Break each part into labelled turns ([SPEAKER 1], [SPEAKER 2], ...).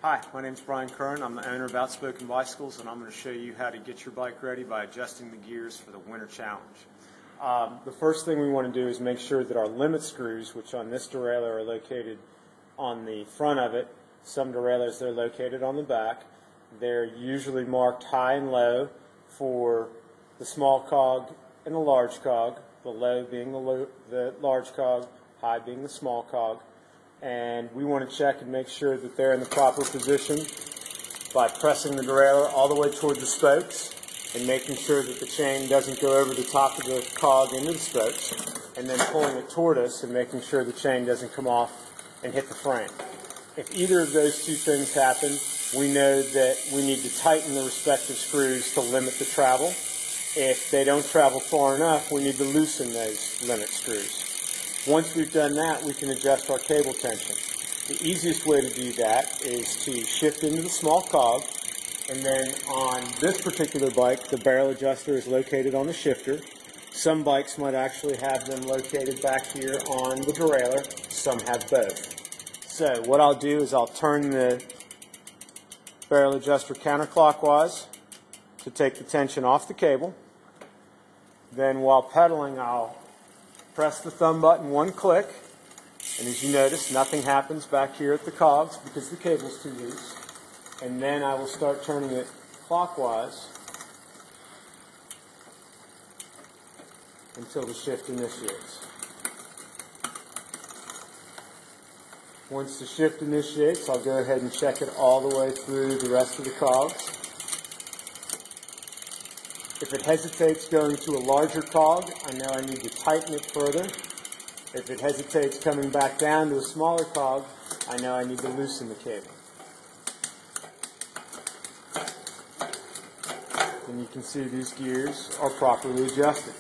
[SPEAKER 1] Hi, my name is Brian Curran. I'm the owner of Outspoken Bicycles, and I'm going to show you how to get your bike ready by adjusting the gears for the winter challenge. The first thing we want to do is make sure that our limit screws, which on this derailleur are located on the front of it, some derailleurs they're located on the back. They're usually marked high and low for the small cog and the large cog, the low being the large cog, high being the small cog. And we want to check and make sure that they're in the proper position by pressing the derailleur all the way toward the spokes and making sure that the chain doesn't go over the top of the cog into the spokes, and then pulling it toward us and making sure the chain doesn't come off and hit the frame. If either of those two things happen, we know that we need to tighten the respective screws to limit the travel. If they don't travel far enough, we need to loosen those limit screws. Once we've done that, we can adjust our cable tension. The easiest way to do that is to shift into the small cog, and then on this particular bike, the barrel adjuster is located on the shifter. Some bikes might actually have them located back here on the derailleur. Some have both. So what I'll do is I'll turn the barrel adjuster counterclockwise to take the tension off the cable. Then while pedaling, I'll press the thumb button one click, and as you notice, nothing happens back here at the cogs because the cable's too loose. And then I will start turning it clockwise until the shift initiates. Once the shift initiates, I'll go ahead and check it all the way through the rest of the cogs. If it hesitates going to a larger cog, I know I need to tighten it further. If it hesitates coming back down to a smaller cog, I know I need to loosen the cable. And you can see these gears are properly adjusted.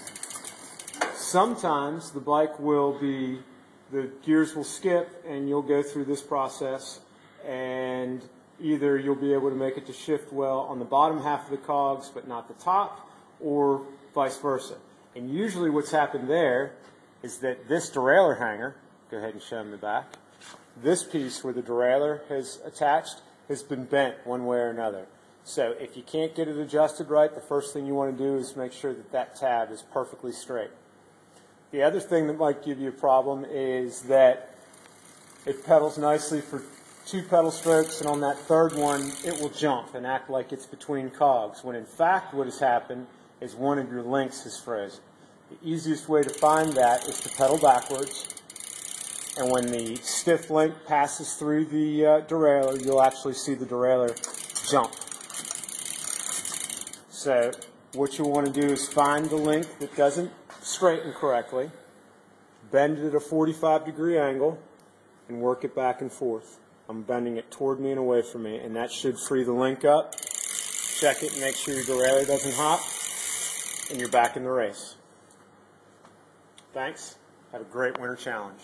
[SPEAKER 1] Sometimes the bike the gears will skip, and you'll go through this process, and either you'll be able to make it to shift well on the bottom half of the cogs but not the top, or vice versa. And usually what's happened there is that this derailleur hanger, go ahead and show them the back, this piece where the derailleur has attached has been bent one way or another. So if you can't get it adjusted right, the first thing you want to do is make sure that that tab is perfectly straight. The other thing that might give you a problem is that it pedals nicely for 2 pedal strokes, and on that third one it will jump and act like it's between cogs, when in fact what has happened is one of your links is frozen. The easiest way to find that is to pedal backwards, and when the stiff link passes through the derailleur, you'll actually see the derailleur jump. So what you want to do is find the link that doesn't straighten correctly, bend it at a 45-degree angle, and work it back and forth. I'm bending it toward me and away from me, and that should free the link up. Check it and make sure your derailleur doesn't hop, and you're back in the race. Thanks. Have a great winter challenge.